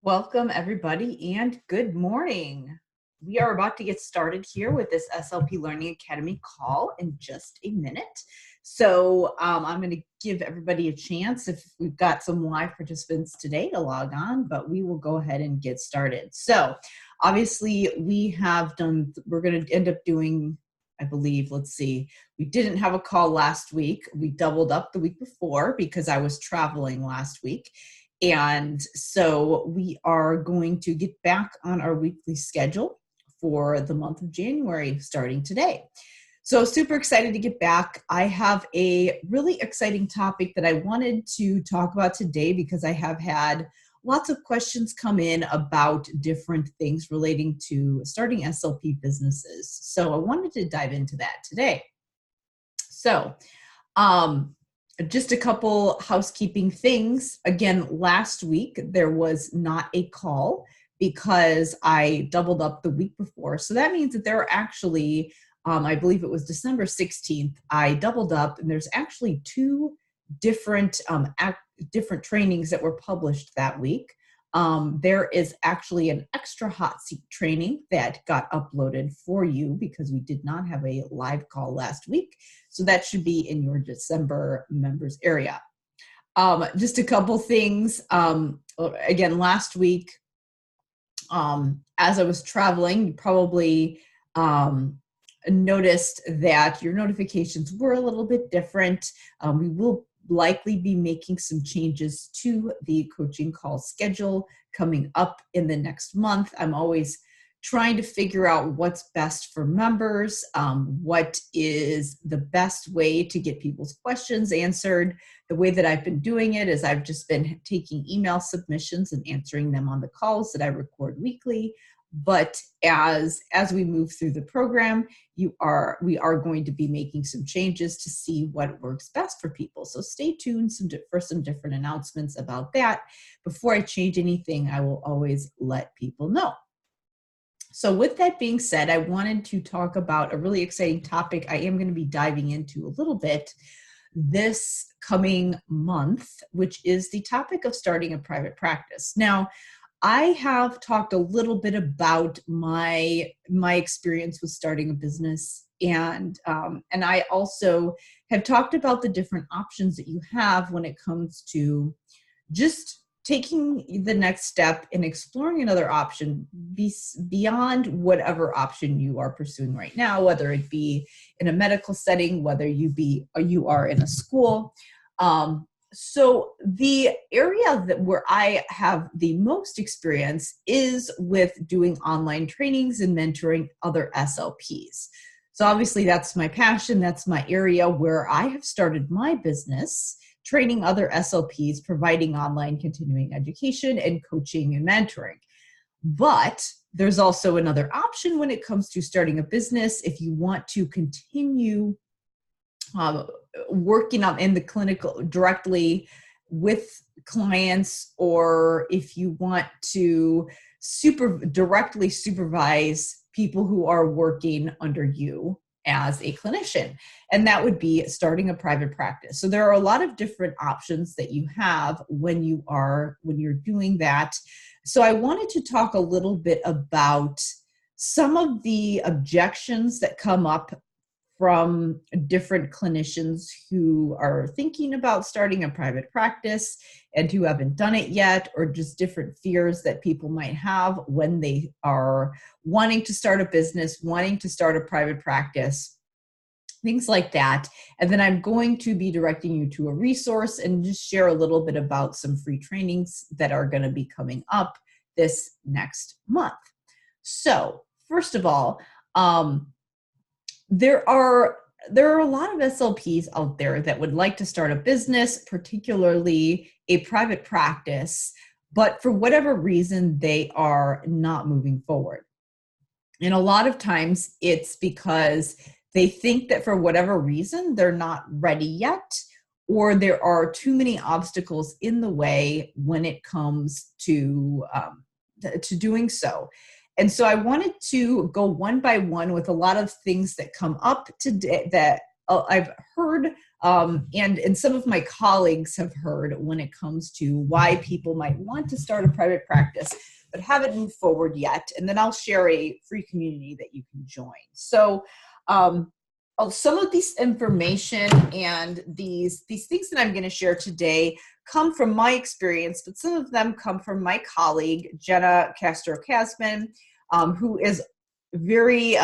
Welcome, everybody, and good morning. We are about to get started here with this SLP Learning Academy call in just a minute. So I'm going to give everybody a chance, if we've got some live participants today, to log on, but we will go ahead and get started. So obviously we're going to end up doing, I believe, let's see, we didn't have a call last week. We doubled up the week before because I was traveling last week. And so we are going to get back on our weekly schedule for the month of January starting today. So super excited to get back. I have a really exciting topic that I wanted to talk about today because I have had lots of questions come in about different things relating to starting SLP businesses. So I wanted to dive into that today. So, just a couple housekeeping things. Again, last week there was not a call because I doubled up the week before. So that means that there are actually, I believe it was December 16th, I doubled up, and there's actually two different different trainings that were published that week. There is actually an extra hot seat training that got uploaded for you because we did not have a live call last week. So that should be in your December members area. Just a couple things. Again, last week, as I was traveling, you probably noticed that your notifications were a little bit different. We will likely be making some changes to the coaching call schedule coming up in the next month. I'm always trying to figure out what's best for members, what is the best way to get people's questions answered. The way that I've been doing it is I've just been taking email submissions and answering them on the calls that I record weekly. But as we move through the program, we are going to be making some changes to see what works best for people. So stay tuned for some different announcements about that. Before I change anything, I will always let people know. So with that being said, I wanted to talk about a really exciting topic I am going to be diving into a little bit this coming month, which is the topic of starting a private practice. Now, I have talked a little bit about my experience with starting a business, and I also have talked about the different options that you have when it comes to just taking the next step and exploring another option beyond whatever option you are pursuing right now, whether it be in a medical setting, whether you are in a school. So the area where I have the most experience is with doing online trainings and mentoring other SLPs. So obviously that's my passion. That's my area where I have started my business, training other SLPs, providing online continuing education and coaching and mentoring. But there's also another option when it comes to starting a business. If you want to continue working in the clinical directly with clients, or if you want to directly supervise people who are working under you as a clinician, and that would be starting a private practice. So there are a lot of different options that you have when you're doing that. So I wanted to talk a little bit about some of the objections that come up from different clinicians who are thinking about starting a private practice and who haven't done it yet, or just different fears that people might have when they are wanting to start a business, wanting to start a private practice, things like that. And then I'm going to be directing you to a resource and just share a little bit about some free trainings that are going to be coming up this next month. So first of all, there are a lot of SLPs out there that would like to start a business, particularly a private practice, but for whatever reason, they are not moving forward. And a lot of times it's because they think that for whatever reason, they're not ready yet, or there are too many obstacles in the way when it comes to doing so. And so I wanted to go one by one with a lot of things that come up today that I've heard And some of my colleagues have heard when it comes to why people might want to start a private practice but haven't moved forward yet. And then I'll share a free community that you can join. So some of this information and these things that I'm going to share today come from my experience, but some of them come from my colleague, Jenna Castro-Casman, who is very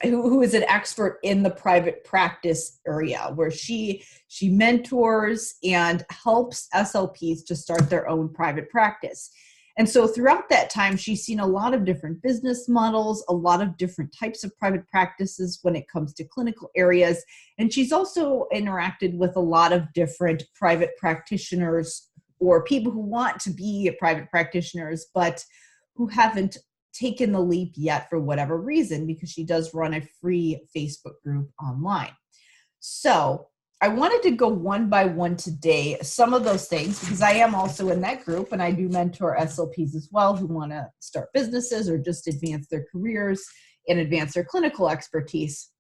who is an expert in the private practice area, where she mentors and helps SLPs to start their own private practice. And so throughout that time, she's seen a lot of different business models, a lot of different types of private practices when it comes to clinical areas. And she's also interacted with a lot of different private practitioners or people who want to be private practitioners, but who haven't taken the leap yet for whatever reason, because she does run a free Facebook group online. So I wanted to go one by one today, some of those things, because I am also in that group and I do mentor SLPs as well who want to start businesses or just advance their careers and advance their clinical expertise.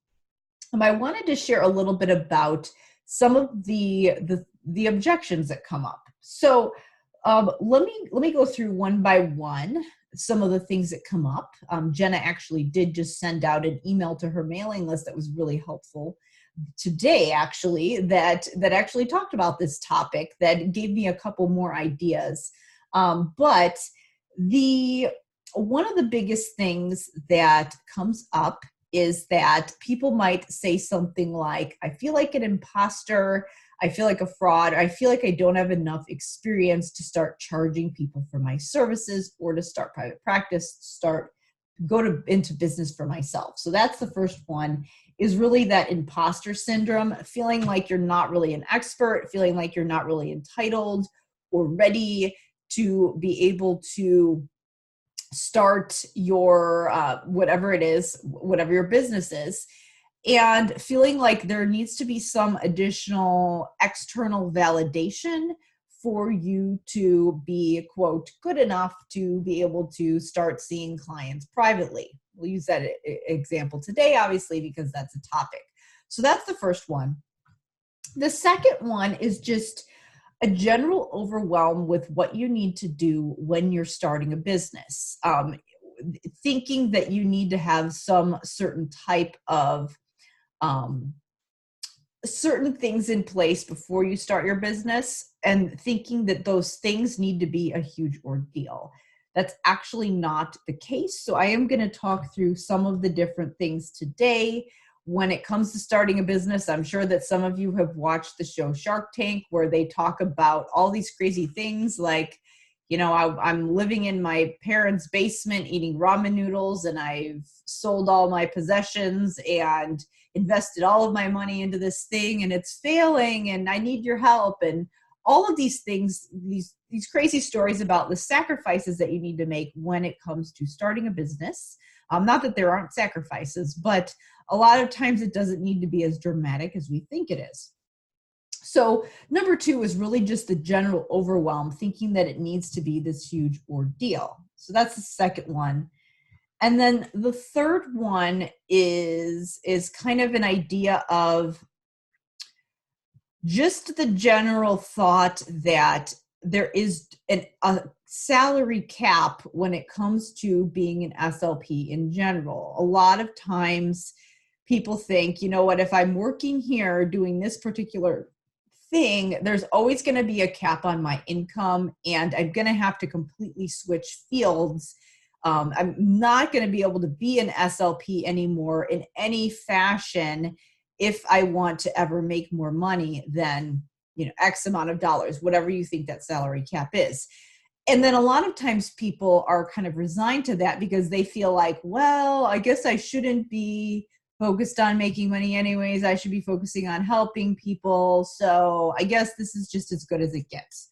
And I wanted to share a little bit about some of the objections that come up. So let me go through one by one some of the things that come up. Jenna actually did just send out an email to her mailing list that was really helpful today, actually, that actually talked about this topic, that gave me a couple more ideas. But one of the biggest things that comes up is that people might say something like, I feel like an imposter, I feel like a fraud, I feel like I don't have enough experience to start charging people for my services or to start private practice, into business for myself. So that's the first one, is really that imposter syndrome, feeling like you're not really an expert, feeling like you're not really entitled or ready to be able to start your whatever it is, whatever your business is, and feeling like there needs to be some additional external validation for you to be, quote, good enough to be able to start seeing clients privately. We'll use that example today, obviously, because that's a topic. So that's the first one. The second one is just a general overwhelm with what you need to do when you're starting a business. Thinking that you need to have some certain type of certain things in place before you start your business, and thinking that those things need to be a huge ordeal. That's actually not the case. So I am going to talk through some of the different things today when it comes to starting a business. I'm sure that some of you have watched the show Shark Tank, where they talk about all these crazy things like, I'm living in my parents' basement eating ramen noodles, and I've sold all my possessions and invested all of my money into this thing, and it's failing, and I need your help. And all of these things, these crazy stories about the sacrifices that you need to make when it comes to starting a business. Not that there aren't sacrifices, but a lot of times it doesn't need to be as dramatic as we think it is. So number two is really just the general overwhelm, thinking that it needs to be this huge ordeal. So that's the second one. And then the third one is kind of an idea of just the general thought that there is a salary cap when it comes to being an SLP in general. A lot of times people think, if I'm working here doing this particular thing, there's always going to be a cap on my income, and I'm going to have to completely switch fields. I'm not going to be able to be an SLP anymore in any fashion if I want to ever make more money than, X amount of dollars, whatever you think that salary cap is. And then a lot of times people are kind of resigned to that because they feel like, well, I guess I shouldn't be focused on making money anyways. I should be focusing on helping people. So I guess this is just as good as it gets.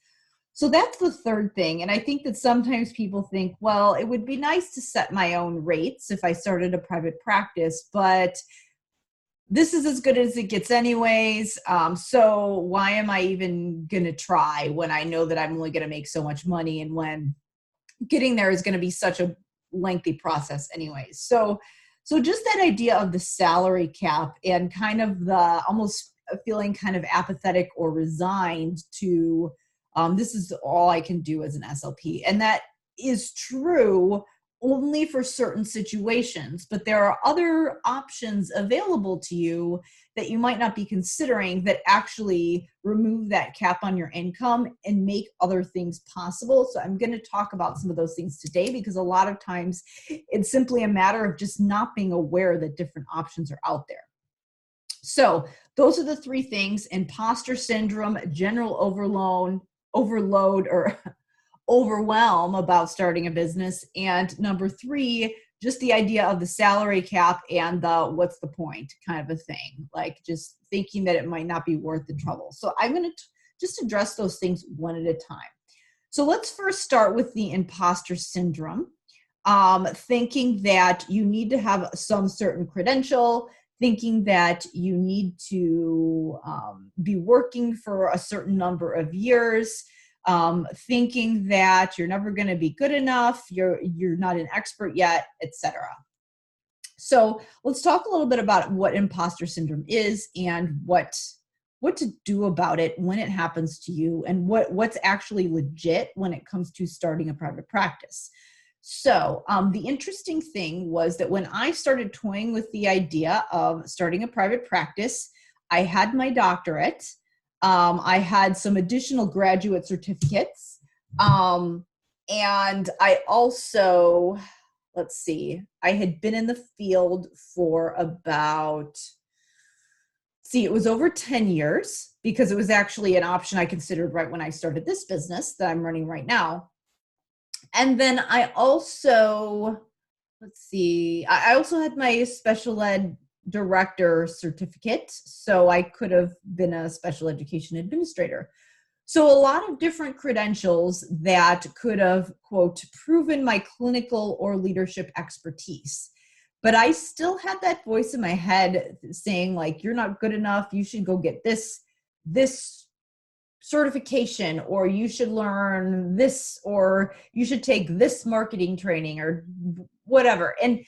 So that's the third thing. And I think that sometimes people think, well, it would be nice to set my own rates if I started a private practice, but this is as good as it gets anyways. So why am I even going to try when I know that I'm only going to make so much money, and when getting there is going to be such a lengthy process anyways. So just that idea of the salary cap and kind of the almost feeling kind of apathetic or resigned to, this is all I can do as an SLP. And that is true only for certain situations, but there are other options available to you that you might not be considering that actually remove that cap on your income and make other things possible. So I'm going to talk about some of those things today, because a lot of times it's simply a matter of just not being aware that different options are out there. So those are the three things: imposter syndrome, general overload or overwhelm about starting a business. And number three, just the idea of the salary cap and the what's the point kind of a thing, like just thinking that it might not be worth the trouble. So I'm going to just address those things one at a time. So let's first start with the imposter syndrome, thinking that you need to have some certain credential, thinking that you need to be working for a certain number of years, thinking that you're never going to be good enough, you're not an expert yet, etc. So let's talk a little bit about what imposter syndrome is and what to do about it when it happens to you, and what's actually legit when it comes to starting a private practice. So the interesting thing was that when I started toying with the idea of starting a private practice, I had my doctorate. I had some additional graduate certificates. And I also, I had been in the field for about, it was over 10 years, because it was actually an option I considered right when I started this business that I'm running right now. And then I also, I also had my special ed director certificate, so I could have been a special education administrator. So a lot of different credentials that could have, quote, proven my clinical or leadership expertise. But I still had that voice in my head saying, like, you're not good enough, you should go get this certification, or you should learn this, or you should take this marketing training, or whatever. And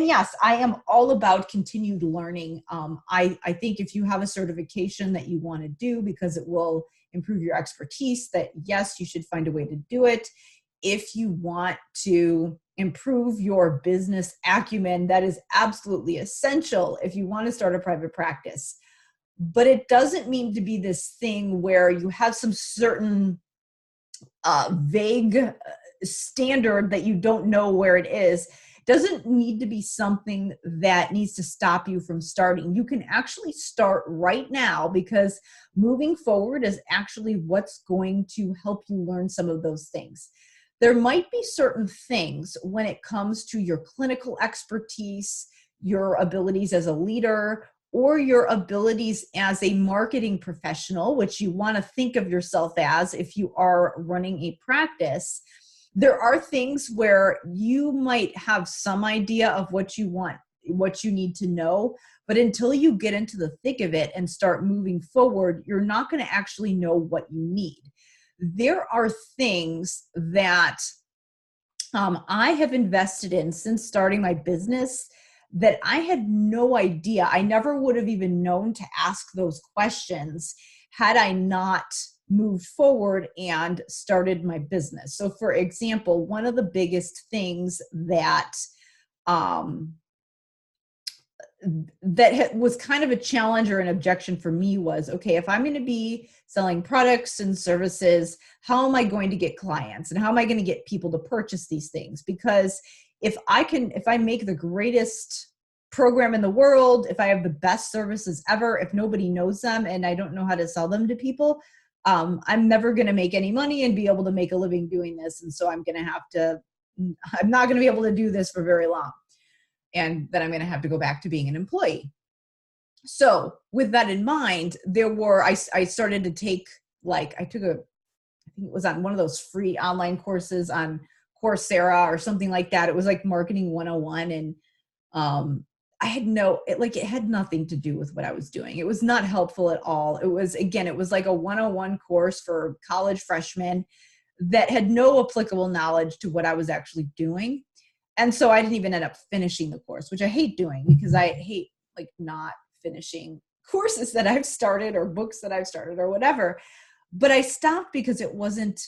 yes, I am all about continued learning. I think if you have a certification that you want to do because it will improve your expertise, that yes, you should find a way to do it. If you want to improve your business acumen, that is absolutely essential if you want to start a private practice. But it doesn't mean to be this thing where you have some certain vague standard that you don't know where it is. It doesn't need to be something that needs to stop you from starting. You can actually start right now, because moving forward is actually what's going to help you learn some of those things. There might be certain things when it comes to your clinical expertise, your abilities as a leader, or your abilities as a marketing professional, which you want to think of yourself as if you are running a practice. There are things where you might have some idea of what you want, what you need to know, but until you get into the thick of it and start moving forward, you're not going to actually know what you need. There are things that I have invested in since starting my business that I had no idea. I never would have even known to ask those questions had I not moved forward and started my business. So for example, one of the biggest things that was kind of a challenge or an objection for me was, okay, if I'm going to be selling products and services, how am I going to get clients, and how am I going to get people to purchase these things? Because if I make the greatest program in the world, if I have the best services ever, if nobody knows them and I don't know how to sell them to people, I'm never going to make any money and be able to make a living doing this. And so I'm not going to be able to do this for very long. And then I'm going to have to go back to being an employee. So with that in mind, I started to take, I think it was on one of those free online courses on Coursera or something like that. It was like Marketing 101. And it had nothing to do with what I was doing. It was not helpful at all. It was like a 101 course for college freshmen that had no applicable knowledge to what I was actually doing. And so I didn't even end up finishing the course, which I hate doing, because I hate not finishing courses that I've started or books that I've started or whatever. But I stopped because it wasn't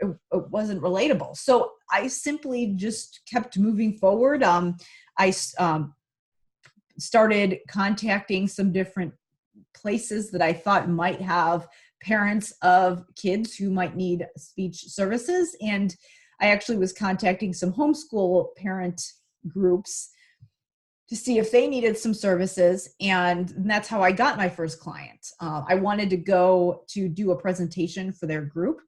relatable. So I simply just kept moving forward. I started contacting some different places that I thought might have parents of kids who might need speech services. And I actually was contacting some homeschool parent groups to see if they needed some services. And that's how I got my first client. I wanted to go to do a presentation for their group.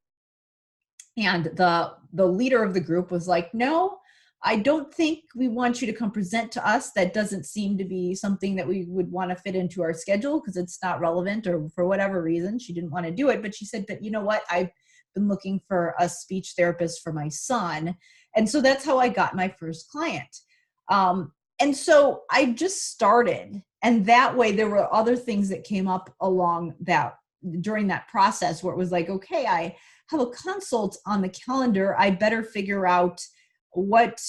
And the leader of the group was like, no, I don't think we want you to come present to us. That doesn't seem to be something that we would want to fit into our schedule because it's not relevant, or for whatever reason, she didn't want to do it. But she said, but you know what? I've been looking for a speech therapist for my son. And so that's how I got my first client. And so I just started. And that way there were other things that came up along that during that process where it was like, okay, I have a consult on the calendar. I better figure out what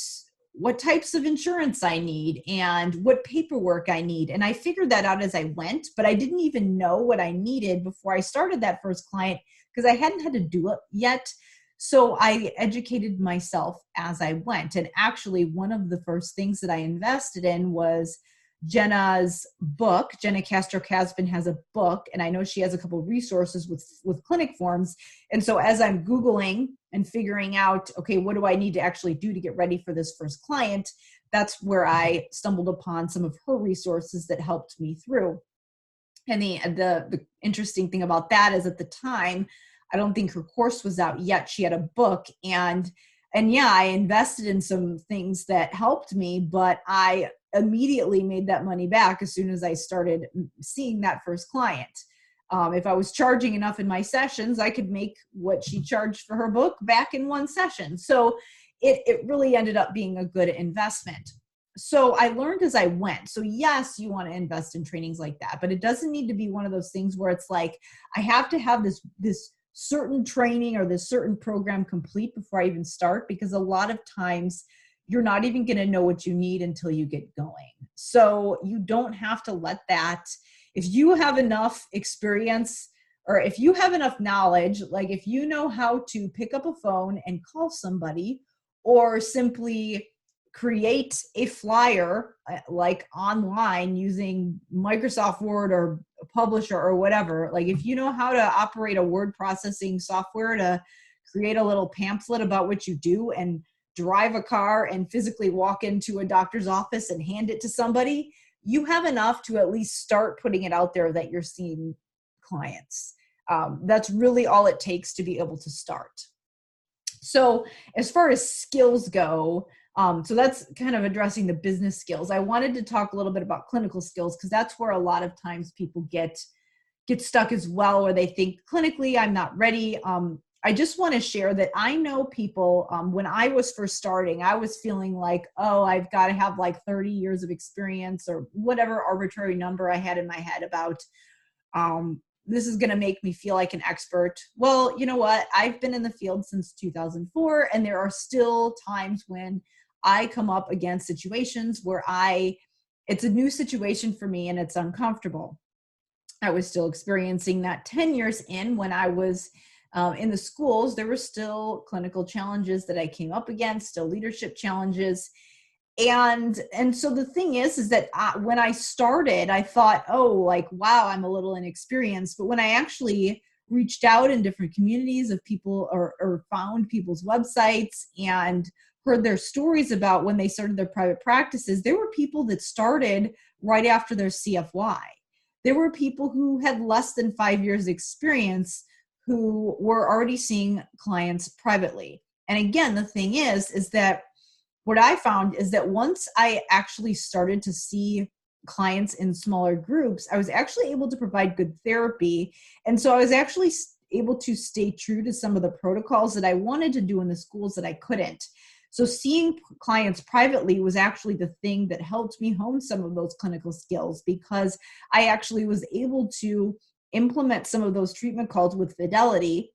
types of insurance I need and what paperwork I need. And I figured that out as I went, but I didn't even know what I needed before I started that first client because I hadn't had to do it yet. So I educated myself as I went. And actually, one of the first things that I invested in was Jenna's book. Jenna Castro-Casvin has a book, and I know she has a couple of resources with clinic forms. And so as I'm Googling and figuring out, okay, what do I need to actually do to get ready for this first client? That's where I stumbled upon some of her resources that helped me through. And the interesting thing about that is at the time, I don't think her course was out yet. She had a book, and yeah, I invested in some things that helped me, but I immediately made that money back as soon as I started seeing that first client. If I was charging enough in my sessions, I could make what she charged for her book back in one session. So it really ended up being a good investment. So I learned as I went. So yes, you want to invest in trainings like that, but it doesn't need to be one of those things where it's like, I have to have this certain training or this certain program complete before I even start, because a lot of times you're not even going to know what you need until you get going. So you don't have to let that, if you have enough experience or if you have enough knowledge, like if you know how to pick up a phone and call somebody or simply create a flyer like online using Microsoft Word or Publisher or whatever, like if you know how to operate a word processing software to create a little pamphlet about what you do and drive a car and physically walk into a doctor's office and hand it to somebody, you have enough to at least start putting it out there that you're seeing clients. That's really all it takes to be able to start. So as far as skills go, so that's kind of addressing the business skills. I wanted to talk a little bit about clinical skills because that's where a lot of times people get stuck as well, where they think clinically, I'm not ready. I just want to share that I know people, when I was first starting, I was feeling like, oh, I've got to have like 30 years of experience or whatever arbitrary number I had in my head about, this is going to make me feel like an expert. Well, you know what? I've been in the field since 2004, and there are still times when I come up against situations where it's a new situation for me and it's uncomfortable. I was still experiencing that 10 years in when I was in the schools. There were still clinical challenges that I came up against, still leadership challenges. And so the thing is that when I started, I thought, oh, like, wow, I'm a little inexperienced. But when I actually reached out in different communities of people or found people's websites and heard their stories about when they started their private practices, there were people that started right after their CFY. There were people who had less than 5 years experience who were already seeing clients privately. And again, the thing is that what I found is that once I actually started to see clients in smaller groups, I was actually able to provide good therapy. And so I was actually able to stay true to some of the protocols that I wanted to do in the schools that I couldn't. So seeing clients privately was actually the thing that helped me hone some of those clinical skills, because I actually was able to implement some of those treatment calls with fidelity.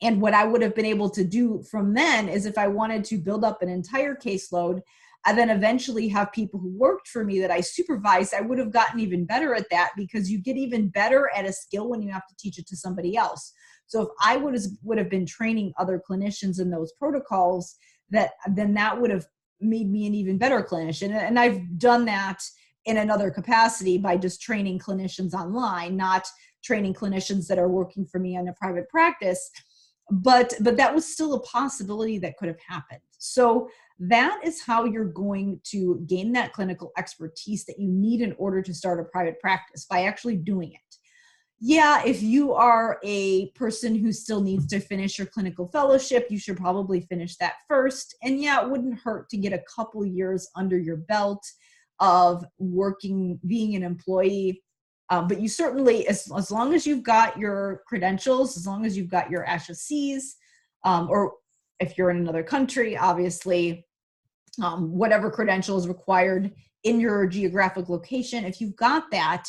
And what I would have been able to do from then is if I wanted to build up an entire caseload, and then eventually have people who worked for me that I supervised, I would have gotten even better at that, because you get even better at a skill when you have to teach it to somebody else. So if I would have been training other clinicians in those protocols, then that would have made me an even better clinician. And I've done that in another capacity by just training clinicians online, not training clinicians that are working for me in a private practice. But that was still a possibility that could have happened. So that is how you're going to gain that clinical expertise that you need in order to start a private practice, by actually doing it. Yeah, if you are a person who still needs to finish your clinical fellowship, you should probably finish that first. And yeah, it wouldn't hurt to get a couple years under your belt of working, being an employee. But you certainly, as long as you've got your credentials, as long as you've got your ASHA-Cs, or if you're in another country, obviously, whatever credential is required in your geographic location, if you've got that,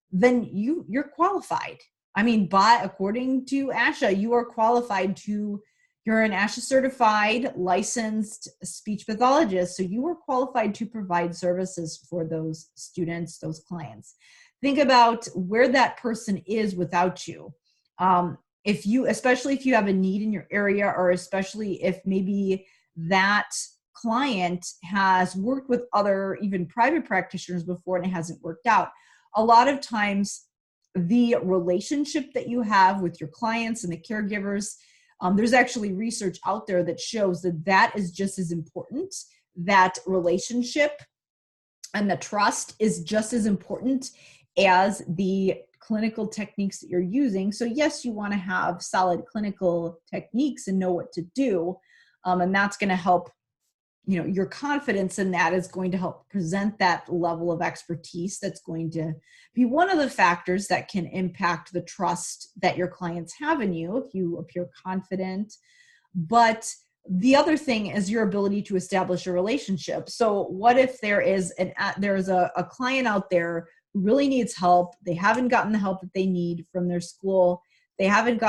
then you're qualified. I mean, according to ASHA, you are qualified you're an ASHA certified licensed speech pathologist. So you are qualified to provide services for those students, those clients. Think about where that person is without you. Especially if you have a need in your area, or especially if maybe that client has worked with other even private practitioners before and it hasn't worked out. A lot of times the relationship that you have with your clients and the caregivers, there's actually research out there that shows that is just as important. That relationship and the trust is just as important as the clinical techniques that you're using. So yes, you want to have solid clinical techniques and know what to do. And that's going to help, your confidence in that is going to help present that level of expertise. That's going to be one of the factors that can impact the trust that your clients have in you if you appear confident. But the other thing is your ability to establish a relationship. So what if there's a client out there who really needs help? They haven't gotten the help that they need from their school. They haven't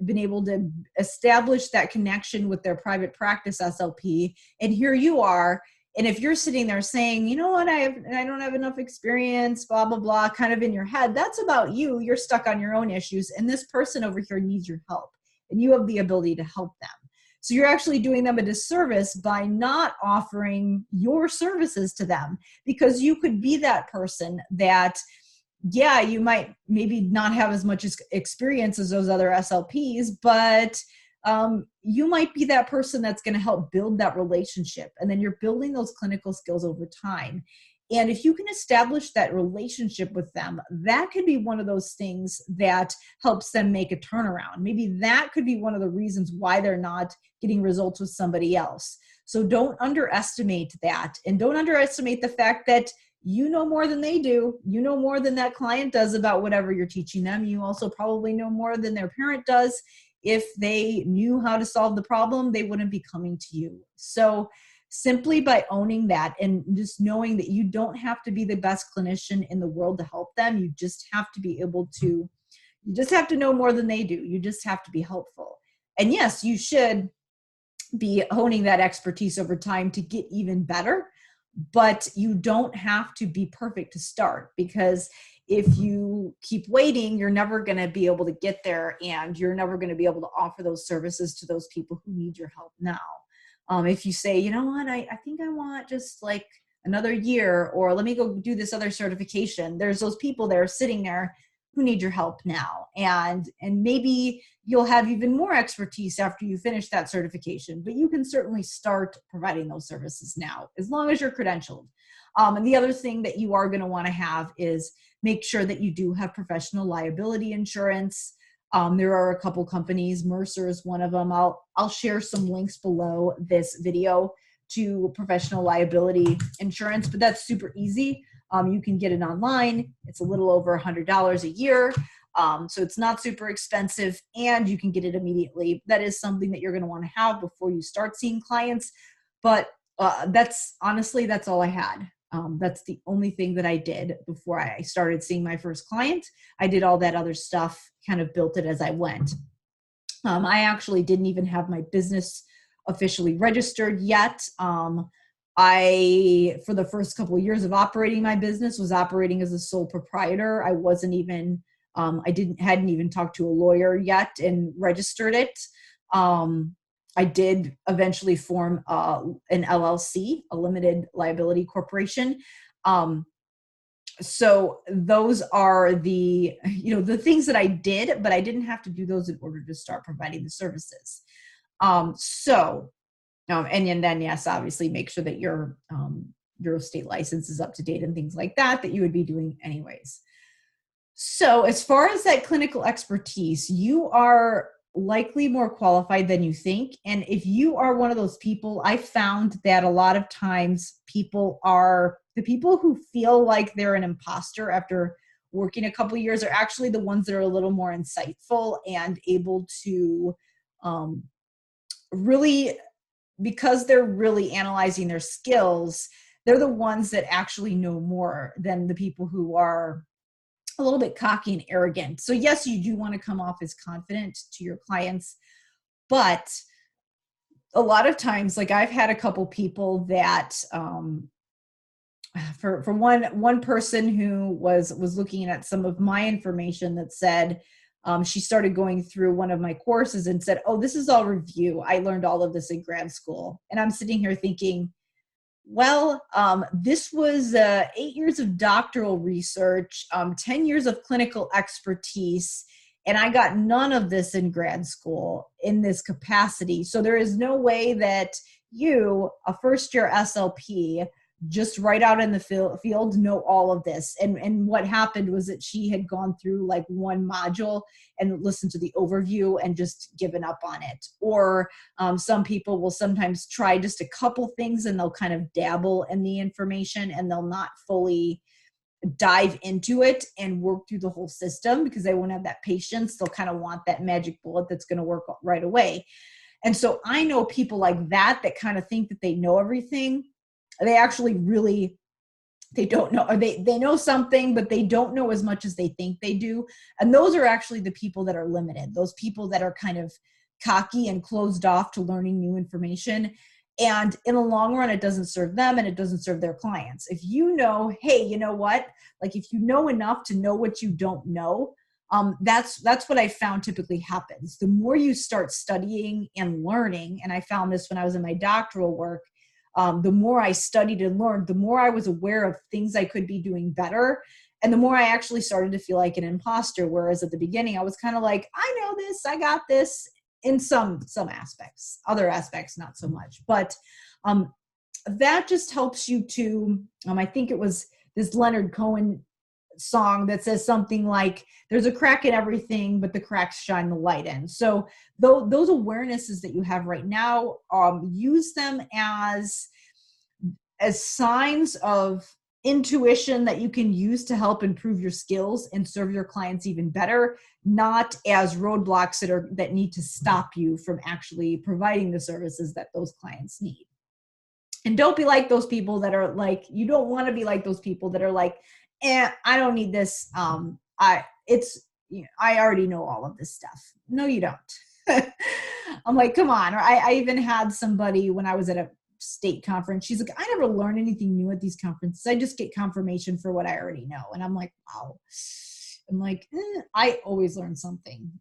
been able to establish that connection with their private practice SLP. And here you are. And if you're sitting there saying, you know what, I don't have enough experience, blah, blah, blah, kind of in your head, that's about you. You're stuck on your own issues. And this person over here needs your help. And you have the ability to help them. So you're actually doing them a disservice by not offering your services to them, because you could be that person that, yeah, you might maybe not have as much experience as those other SLPs, but you might be that person that's going to help build that relationship. And then you're building those clinical skills over time. And if you can establish that relationship with them, that could be one of those things that helps them make a turnaround. Maybe that could be one of the reasons why they're not getting results with somebody else. So don't underestimate that. And don't underestimate the fact that you know more than they do. You know more than that client does about whatever you're teaching them. You also probably know more than their parent does. If they knew how to solve the problem, they wouldn't be coming to you. So simply by owning that and just knowing that you don't have to be the best clinician in the world to help them, you just have to be able to, you just have to know more than they do. You just have to be helpful. And yes, you should be honing that expertise over time to get even better. But you don't have to be perfect to start, because if you keep waiting, you're never going to be able to get there, and you're never going to be able to offer those services to those people who need your help now. If you say, you know what, I think I want just like another year, or let me go do this other certification. There's those people that are sitting there who need your help now. And maybe you'll have even more expertise after you finish that certification, but you can certainly start providing those services now, as long as you're credentialed. And the other thing that you are going to want to have is make sure that you do have professional liability insurance. There are a couple companies, Mercer is one of them. I'll share some links below this video to professional liability insurance, but that's super easy. You can get it online. It's a little over $100 a year. So it's not super expensive, and you can get it immediately. That is something that you're going to want to have before you start seeing clients. But that's all I had. That's the only thing that I did before I started seeing my first client. I did all that other stuff, kind of built it as I went. I actually didn't even have my business officially registered yet. I, for the first couple of years of operating my business, was operating as a sole proprietor. I wasn't even, hadn't even talked to a lawyer yet and registered it. I did eventually form an LLC, a limited liability corporation. So those are the, the things that I did, but I didn't have to do those in order to start providing the services. And then yes, obviously make sure that your state license is up to date and things like that you would be doing anyways. So as far as that clinical expertise, you are likely more qualified than you think. And if you are one of those people, I found that a lot of times the people who feel like they're an imposter after working a couple of years are actually the ones that are a little more insightful and able to really, because they're really analyzing their skills, they're the ones that actually know more than the people who are a little bit cocky and arrogant. So yes, you do want to come off as confident to your clients, but a lot of times, like I've had a couple people that, for one person who was looking at some of my information that said, she started going through one of my courses and said, oh, this is all review. I learned all of this in grad school. And I'm sitting here thinking, well, this was 8 years of doctoral research, 10 years of clinical expertise, and I got none of this in grad school in this capacity. So there is no way that you, a first-year SLP, just right out in the field know all of this. And what happened was that she had gone through like one module and listened to the overview and just given up on it. Or some people will sometimes try just a couple things and they'll kind of dabble in the information and they'll not fully dive into it and work through the whole system because they won't have that patience. They'll kind of want that magic bullet that's going to work right away. And so I know people like that kind of think that they know everything. They actually really, they don't know, or they know something, but they don't know as much as they think they do. And those are actually the people that are limited. Those people that are kind of cocky and closed off to learning new information. And in the long run, it doesn't serve them and it doesn't serve their clients. If you know, hey, you know what? Like if you know enough to know what you don't know, that's what I found typically happens. The more you start studying and learning, and I found this when I was in my doctoral work, the more I studied and learned, the more I was aware of things I could be doing better. And the more I actually started to feel like an imposter. Whereas at the beginning, I was kind of like, I know this, I got this in some aspects, other aspects, not so much. But that just helps you to, I think it was this Leonard Cohen song that says something like, there's a crack in everything, but the cracks shine the light in. So those awarenesses that you have right now, use them as signs of intuition that you can use to help improve your skills and serve your clients even better, not as roadblocks that need to stop you from actually providing the services that those clients need. And don't be like those people that are like, you don't want to be like those people that are like, I don't need this. I already know all of this stuff. No, you don't. I'm like, come on. Or I even had somebody when I was at a state conference, she's like, I never learn anything new at these conferences. I just get confirmation for what I already know. And I'm like, wow. I'm like, I always learn something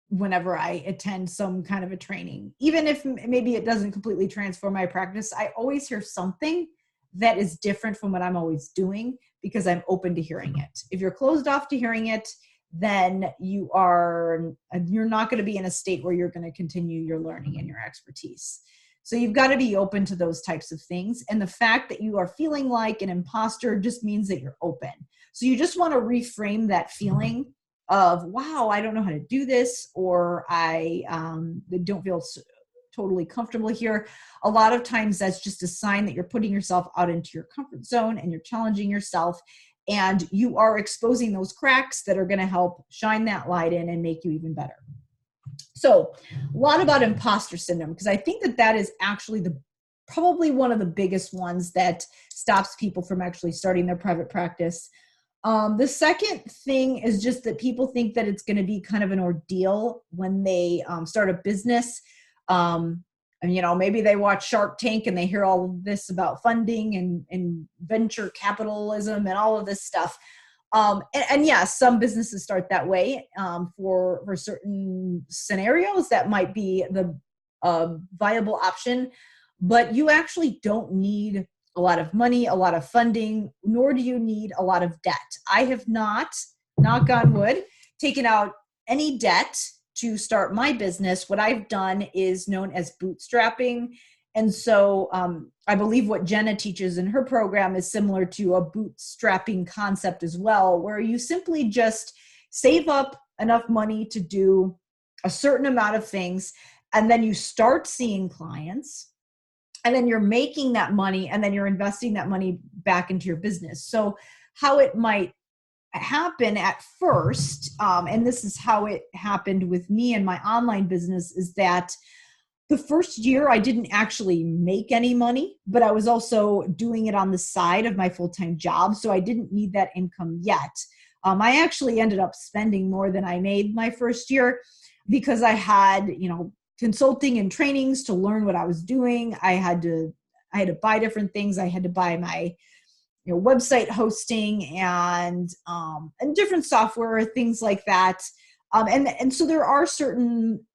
whenever I attend some kind of a training, even if maybe it doesn't completely transform my practice. I always hear something that is different from what I'm always doing because I'm open to hearing it. If you're closed off to hearing it, then you're not going to be in a state where you're going to continue your learning and your expertise. So you've got to be open to those types of things. And the fact that you are feeling like an imposter just means that you're open. So you just want to reframe that feeling of, wow, I don't know how to do this, or I don't feel totally comfortable here. A lot of times that's just a sign that you're putting yourself out into your comfort zone and you're challenging yourself, and you are exposing those cracks that are going to help shine that light in and make you even better. So a lot about imposter syndrome, because I think that is actually probably one of the biggest ones that stops people from actually starting their private practice. The second thing is just that people think that it's going to be kind of an ordeal when they start a business. maybe they watch Shark Tank and they hear all of this about funding and venture capitalism and all of this stuff. And yes, some businesses start that way. For certain scenarios, that might be the viable option, but you actually don't need a lot of money, a lot of funding, nor do you need a lot of debt. I have not, knock on wood, taken out any debt to start my business. What I've done is known as bootstrapping. And so I believe what Jenna teaches in her program is similar to a bootstrapping concept as well, where you simply just save up enough money to do a certain amount of things, and then you start seeing clients, and then you're making that money, and then you're investing that money back into your business. So how it might happen at first, and this is how it happened with me and my online business, is that the first year I didn't actually make any money, but I was also doing it on the side of my full-time job. So I didn't need that income yet. I actually ended up spending more than I made my first year because I had, consulting and trainings to learn what I was doing. I had to buy different things. I had to buy my website hosting and different software, things like that. And so there are certain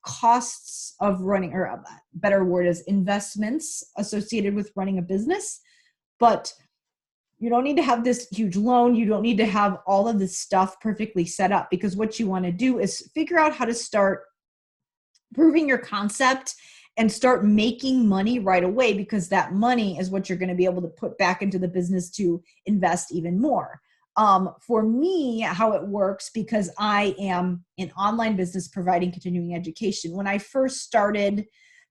costs of running, or a better word is investments associated with running a business. But you don't need to have this huge loan. You don't need to have all of this stuff perfectly set up, because what you want to do is figure out how to start proving your concept and start making money right away, because that money is what you're going to be able to put back into the business to invest even more. For me, how it works, because I am an online business providing continuing education, when I first started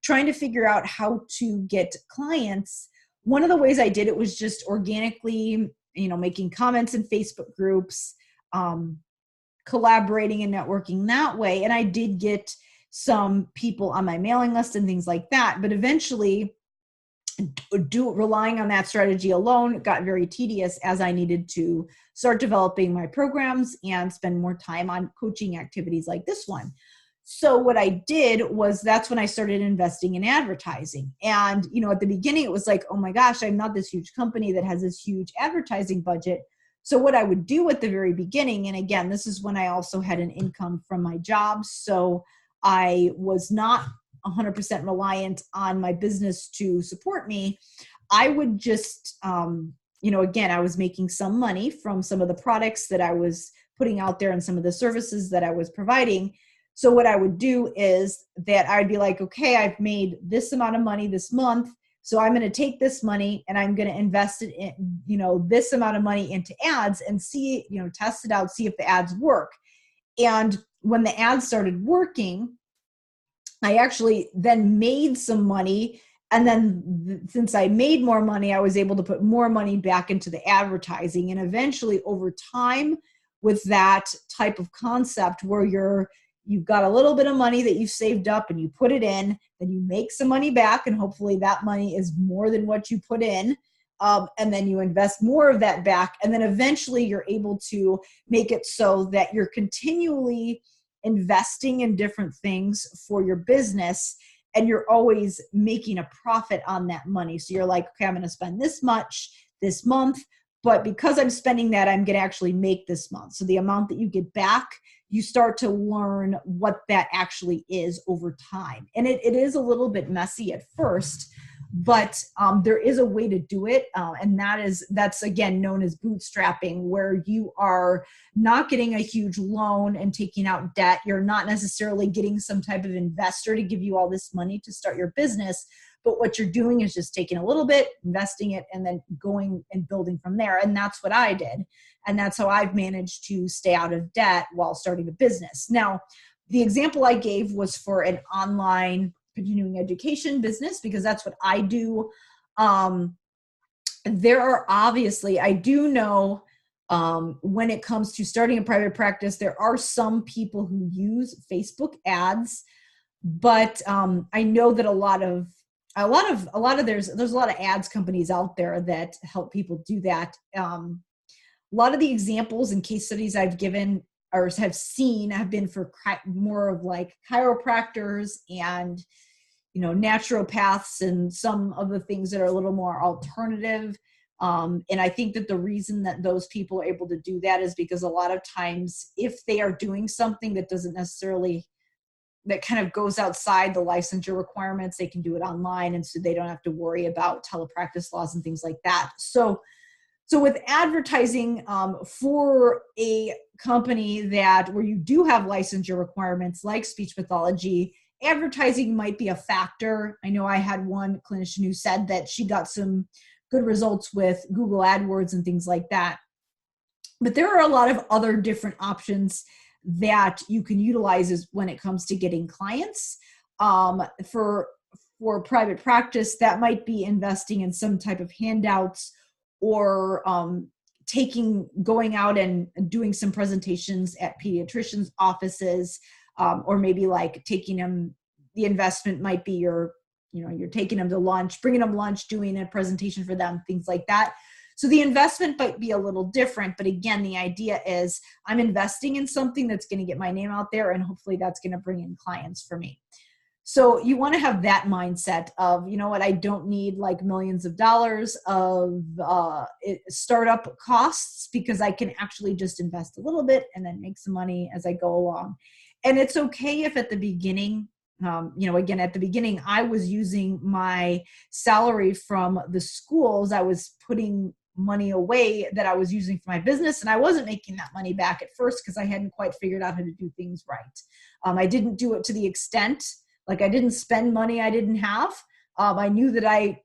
trying to figure out how to get clients, one of the ways I did it was just organically, making comments in Facebook groups, collaborating and networking that way. And I did get some people on my mailing list and things like that. But eventually, relying on that strategy alone got very tedious, as I needed to start developing my programs and spend more time on coaching activities like this one. So what I did was, that's when I started investing in advertising. And, at the beginning it was like, oh my gosh, I'm not this huge company that has this huge advertising budget. So what I would do at the very beginning, and again, this is when I also had an income from my job, so I was not 100% reliant on my business to support me. I would just, again, I was making some money from some of the products that I was putting out there and some of the services that I was providing. So what I would do is that I'd be like, okay, I've made this amount of money this month, so I'm going to take this money and I'm going to invest it in, this amount of money into ads and see, test it out, see if the ads work. And when the ads started working, I actually then made some money. And then since I made more money, I was able to put more money back into the advertising. And eventually, over time, with that type of concept where you've got a little bit of money that you've saved up and you put it in, then you make some money back, and hopefully that money is more than what you put in. And then you invest more of that back. And then eventually you're able to make it so that you're continually investing in different things for your business, and you're always making a profit on that money. So you're like, okay, I'm going to spend this much this month, but because I'm spending that, I'm going to actually make this month. So the amount that you get back, you start to learn what that actually is over time. And it is a little bit messy at first, but there is a way to do it. And that's again known as bootstrapping, where you are not getting a huge loan and taking out debt. You're not necessarily getting some type of investor to give you all this money to start your business. But what you're doing is just taking a little bit, investing it, and then going and building from there. And that's what I did. And that's how I've managed to stay out of debt while starting a business. Now, the example I gave was for an online continuing education business, because that's what I do. There are obviously, I do know when it comes to starting a private practice, there are some people who use Facebook ads, but I know that there's a lot of ads companies out there that help people do that. A lot of the examples and case studies I've given or have seen have been for more of like chiropractors and naturopaths and some of the things that are a little more alternative. And I think that the reason that those people are able to do that is because a lot of times if they are doing something that doesn't necessarily, that kind of goes outside the licensure requirements, they can do it online. And so they don't have to worry about telepractice laws and things like that. So with advertising for a company where you do have licensure requirements like speech pathology, advertising might be a factor. I know I had one clinician who said that she got some good results with Google AdWords and things like that. But there are a lot of other different options that you can utilize when it comes to getting clients. For private practice, that might be investing in some type of handouts, or going out and doing some presentations at pediatricians' offices, or maybe like taking them, the investment might be you're taking them to lunch, bringing them lunch, doing a presentation for them, things like that. So the investment might be a little different, but again, the idea is I'm investing in something that's going to get my name out there, and hopefully that's going to bring in clients for me. So you want to have that mindset of, I don't need like millions of dollars of startup costs, because I can actually just invest a little bit and then make some money as I go along. And it's okay if at the beginning, again, at the beginning, I was using my salary from the schools. I was putting money away that I was using for my business, and I wasn't making that money back at first because I hadn't quite figured out how to do things right. I didn't do it to the extent. Like, I didn't spend money I didn't have. I knew that I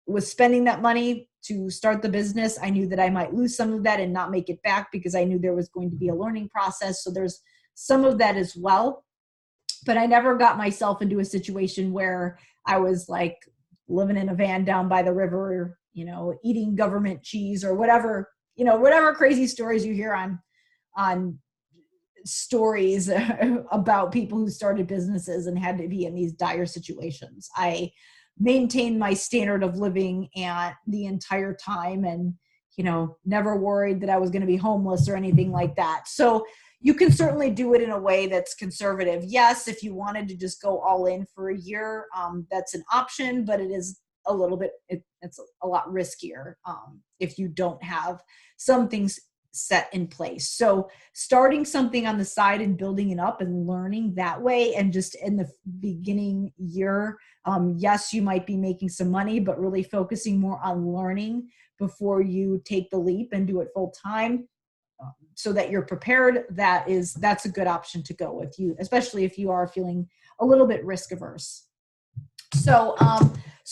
was spending that money to start the business. I knew that I might lose some of that and not make it back, because I knew there was going to be a learning process. So there's some of that as well. But I never got myself into a situation where I was like living in a van down by the river, eating government cheese or whatever, whatever crazy stories you hear on stories about people who started businesses and had to be in these dire situations. I maintained my standard of living the entire time, and, never worried that I was going to be homeless or anything like that. So you can certainly do it in a way that's conservative. Yes, if you wanted to just go all in for a year, that's an option, but it is a little bit, it's a lot riskier if you don't have some things set in place. So starting something on the side and building it up and learning that way, and just in the beginning year, yes, you might be making some money, but really focusing more on learning before you take the leap and do it full time, so that you're prepared. That's a good option to go with, especially if you are feeling a little bit risk averse. So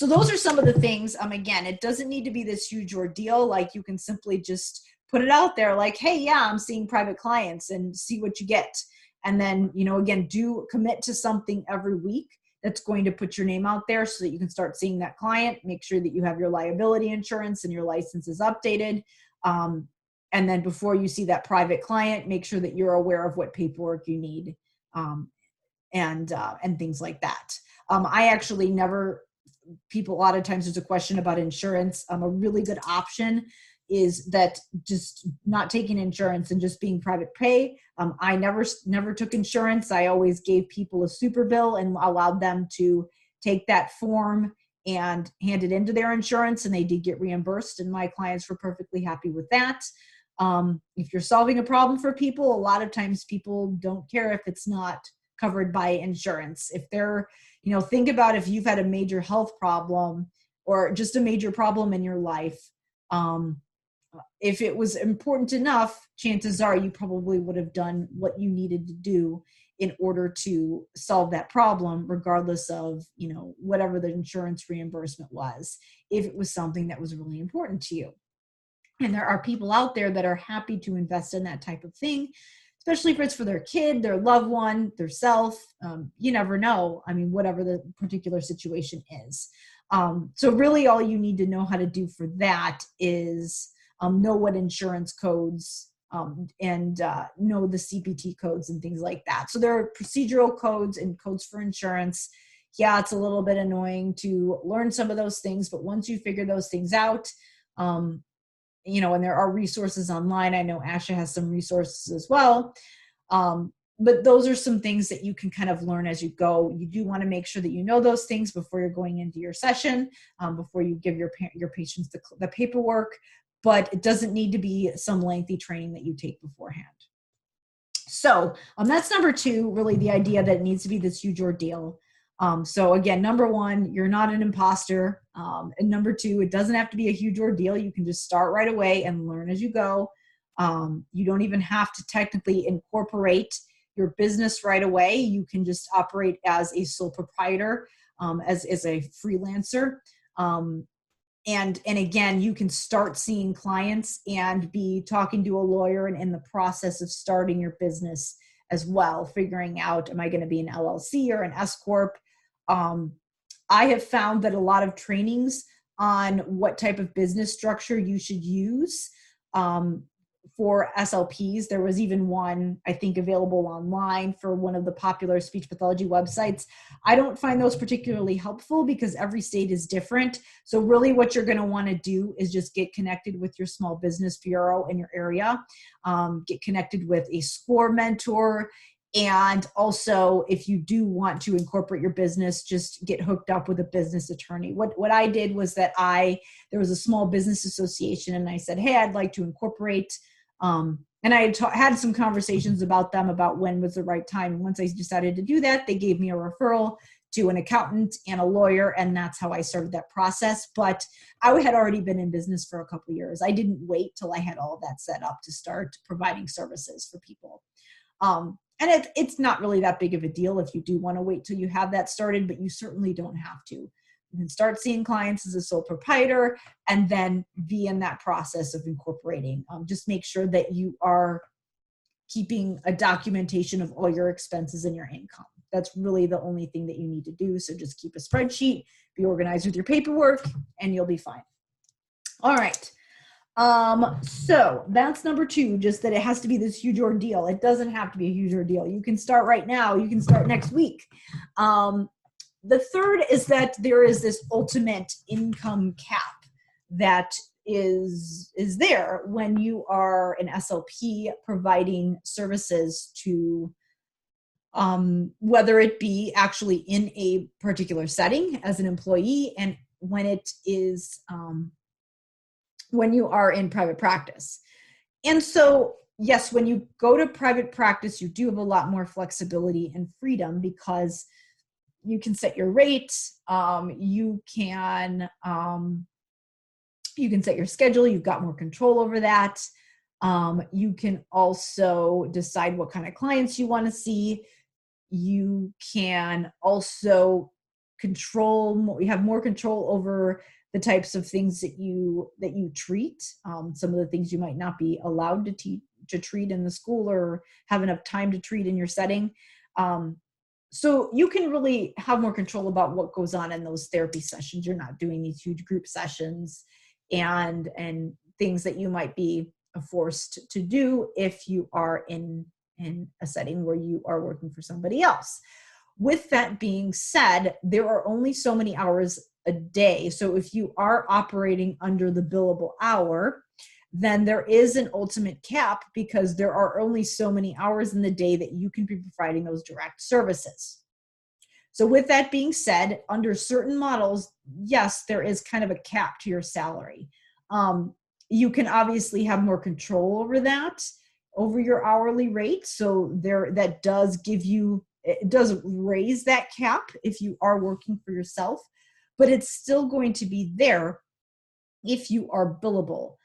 those are some of the things. Again, it doesn't need to be this huge ordeal. Like, you can simply just put it out there like, hey, yeah, I'm seeing private clients, and see what you get. And then, again, do commit to something every week that's going to put your name out there so that you can start seeing that client. Make sure that you have your liability insurance and your license is updated. And then before you see that private client, make sure that you're aware of what paperwork you need, and things like that. I actually a lot of times there's a question about insurance. A really good option is that just not taking insurance and just being private pay. I never took insurance. I always gave people a super bill and allowed them to take that form and hand it into their insurance, and they did get reimbursed, and my clients were perfectly happy with that. If you're solving a problem for people, a lot of times people don't care if it's not covered by insurance. If they're, think about if you've had a major health problem or just a major problem in your life. If it was important enough, chances are you probably would have done what you needed to do in order to solve that problem, regardless of, whatever the insurance reimbursement was, if it was something that was really important to you. And there are people out there that are happy to invest in that type of thing, especially if it's for their kid, their loved one, their self. You never know. Whatever the particular situation is. So really all you need to know how to do for that is know what insurance codes and know the CPT codes and things like that. So there are procedural codes and codes for insurance. Yeah, it's a little bit annoying to learn some of those things, but once you figure those things out, and there are resources online. I know Asha has some resources as well. but those are some things that you can kind of learn as you go. You do want to make sure that you know those things before you're going into your session, before you give your patients the paperwork, but it doesn't need to be some lengthy training that you take beforehand. So that's number two, really the idea that it needs to be this huge ordeal. So again, number one, you're not an imposter. And number two, it doesn't have to be a huge ordeal. You can just start right away and learn as you go. You don't even have to technically incorporate your business right away. You can just operate as a sole proprietor, as a freelancer. And again, you can start seeing clients and be talking to a lawyer and in the process of starting your business as well, figuring out, am I going to be an LLC or an S Corp? I have found that a lot of trainings on what type of business structure you should use for SLPs. There was even one, I think, available online for one of the popular speech pathology websites. I don't find those particularly helpful because every state is different. So really what you're going to want to do is just get connected with your small business bureau in your area, get connected with a SCORE mentor. And also, if you do want to incorporate your business, just get hooked up with a business attorney. What I did was that there was a small business association and I said, hey, I'd like to incorporate. And I had some conversations about them about when was the right time. And once I decided to do that, they gave me a referral to an accountant and a lawyer. And that's how I started that process. But I had already been in business for a couple of years. I didn't wait till I had all of that set up to start providing services for people. And it's not really that big of a deal if you do want to wait till you have that started, but you certainly don't have to. You can start seeing clients as a sole proprietor and then be in that process of incorporating. Just make sure that you are keeping a documentation of all your expenses and your income. That's really the only thing that you need to do. So just keep a spreadsheet, be organized with your paperwork, and you'll be fine. All right. So that's number two, just that it has to be this huge ordeal. It doesn't have to be a huge ordeal. You can start right now. You can start next week. The third is that there is this ultimate income cap that is there when you are an SLP providing services to, whether it be actually in a particular setting as an employee and when it is, when you are in private practice. And so, yes, when you go to private practice, you do have a lot more flexibility and freedom because you can set your rate, you can set your schedule, you've got more control over that. You can also decide what kind of clients you want to see. You can also you have more control over the types of things that you treat. Some of the things you might not be allowed to treat in the school or have enough time to treat in your setting. So you can really have more control about what goes on in those therapy sessions. You're not doing these huge group sessions and things that you might be forced to do if you are in a setting where you are working for somebody else. With that being said, there are only so many hours a day. So if you are operating under the billable hour, then there is an ultimate cap because there are only so many hours in the day that you can be providing those direct services. So with that being said, under certain models, yes, there is kind of a cap to your salary. You can obviously have more control over that, over your hourly rate. So that does it does raise that cap if you are working for yourself, but it's still going to be there if you are billable,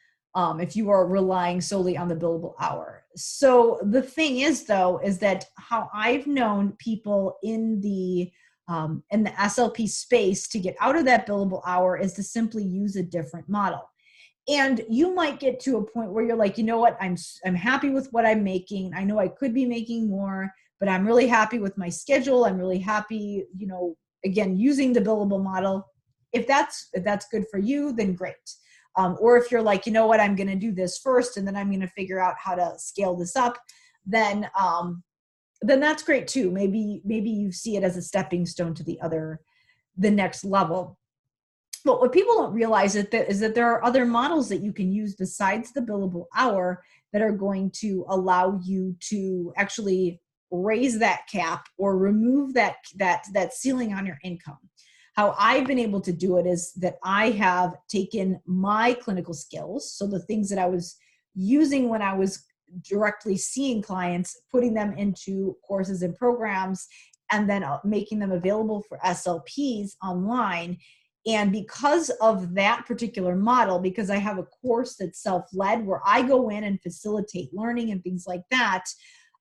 if you are relying solely on the billable hour. So the thing is, though, is that how I've known people in the SLP space to get out of that billable hour is to simply use a different model. And you might get to a point where you're like, you know what, I'm happy with what I'm making. I know I could be making more, but I'm really happy with my schedule. I'm really happy, again, using the billable model. If that's good for you, then great. Or if you're like, you know what, I'm going to do this first, and then I'm going to figure out how to scale this up, then that's great too. Maybe you see it as a stepping stone to the next level. But what people don't realize is that there are other models that you can use besides the billable hour that are going to allow you to actually raise that cap or remove that ceiling on your income. How I've been able to do it is that I have taken my clinical skills, so the things that I was using when I was directly seeing clients, putting them into courses and programs, and then making them available for SLPs online. And because of that particular model, because I have a course that's self-led where I go in and facilitate learning and things like that,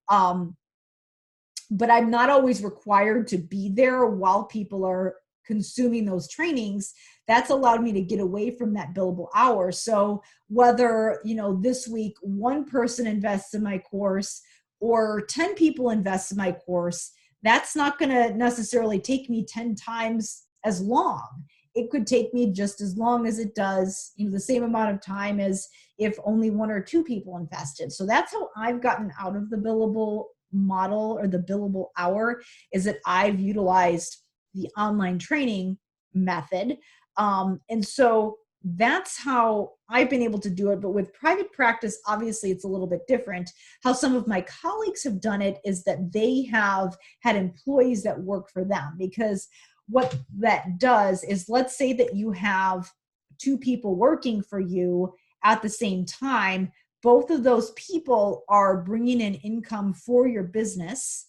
but I'm not always required to be there while people are consuming those trainings. That's allowed me to get away from that billable hour. So whether, this week one person invests in my course or 10 people invest in my course, that's not going to necessarily take me 10 times as long. It could take me just as long as it does, the same amount of time as if only 1 or 2 people invested. So that's how I've gotten out of the billable model or the billable hour, is that I've utilized the online training method. And so that's how I've been able to do it. But with private practice, obviously it's a little bit different. How some of my colleagues have done it is that they have had employees that work for them, because what that does is, let's say that you have 2 people working for you at the same time. Both of those people are bringing in income for your business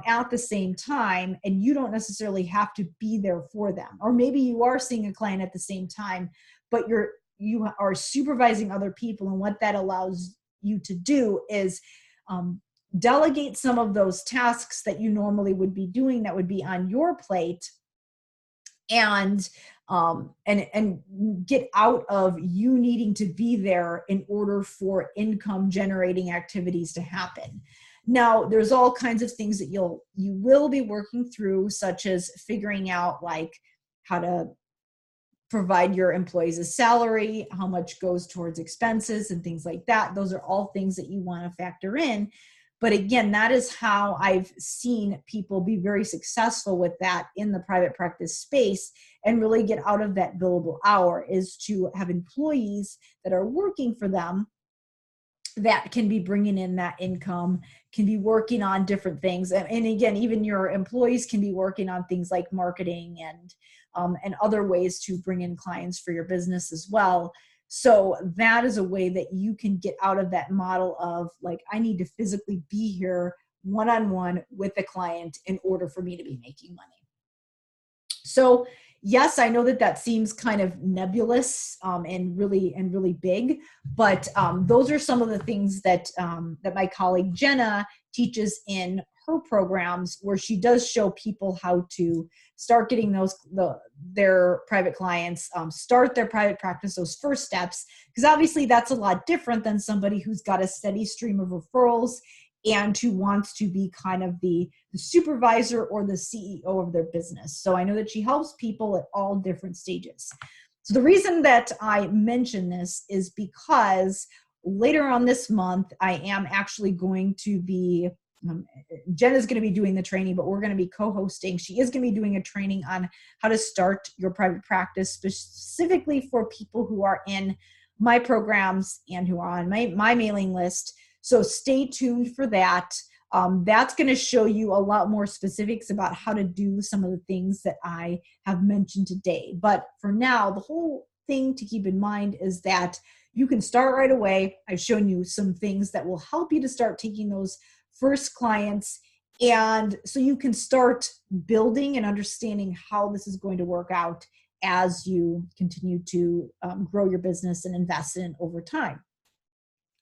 at the same time, and you don't necessarily have to be there for them. Or maybe you are seeing a client at the same time, but you are supervising other people, and what that allows you to do is delegate some of those tasks that you normally would be doing that would be on your plate, and get out of you needing to be there in order for income generating activities to happen. Now, there's all kinds of things that you will be working through, such as figuring out like how to provide your employees a salary, how much goes towards expenses and things like that. Those are all things that you want to factor in. But again, that is how I've seen people be very successful with that in the private practice space and really get out of that billable hour, is to have employees that are working for them that can be bringing in that income, can be working on different things. And again, even your employees can be working on things like marketing and other ways to bring in clients for your business as well. So that is a way that you can get out of that model of like, I need to physically be here one-on-one with the client in order for me to be making money. So yes, I know that seems kind of nebulous and really big, but those are some of the things that my colleague Jenna teaches in her programs, where she does show people how to start getting their private clients, start their private practice, those first steps, because obviously that's a lot different than somebody who's got a steady stream of referrals and who wants to be kind of the supervisor or the CEO of their business. So I know that she helps people at all different stages. So the reason that I mention this is because later on this month, I am actually going to be, Jen is going to be doing the training, but we're going to be co-hosting. She is going to be doing a training on how to start your private practice, specifically for people who are in my programs and who are on my mailing list. So stay tuned for that. That's going to show you a lot more specifics about how to do some of the things that I have mentioned today. But for now, the whole thing to keep in mind is that you can start right away. I've shown you some things that will help you to start taking those first clients, and so you can start building and understanding how this is going to work out as you continue to grow your business and invest in it over time.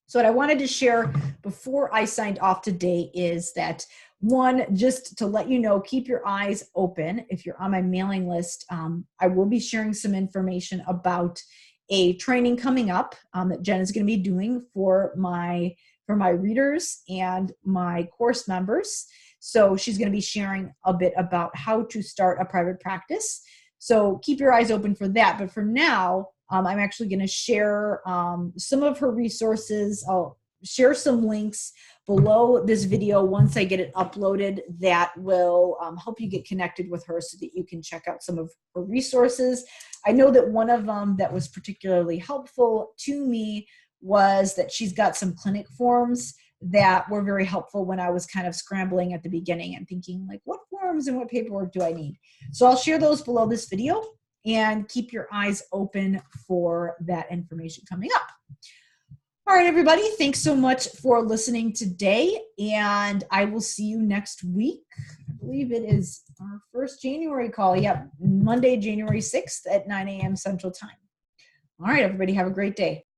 So what I wanted to share before I signed off today is that, one, just to let you know, keep your eyes open. If you're on my mailing list, I will be sharing some information about a training coming up that Jen is going to be doing for my readers and my course members. So she's going to be sharing a bit about how to start a private practice. So keep your eyes open for that. But for now, I'm actually going to share some of her resources. I'll share some links below this video once I get it uploaded that will help you get connected with her so that you can check out some of her resources. I know that one of them that was particularly helpful to me was that she's got some clinic forms that were very helpful when I was kind of scrambling at the beginning and thinking like, what forms and what paperwork do I need? So I'll share those below this video, and keep your eyes open for that information coming up. All right, everybody, thanks so much for listening today, and I will see you next week. I believe it is our first January call. Yep, Monday, January 6th at 9 a.m. Central Time. All right, everybody, have a great day.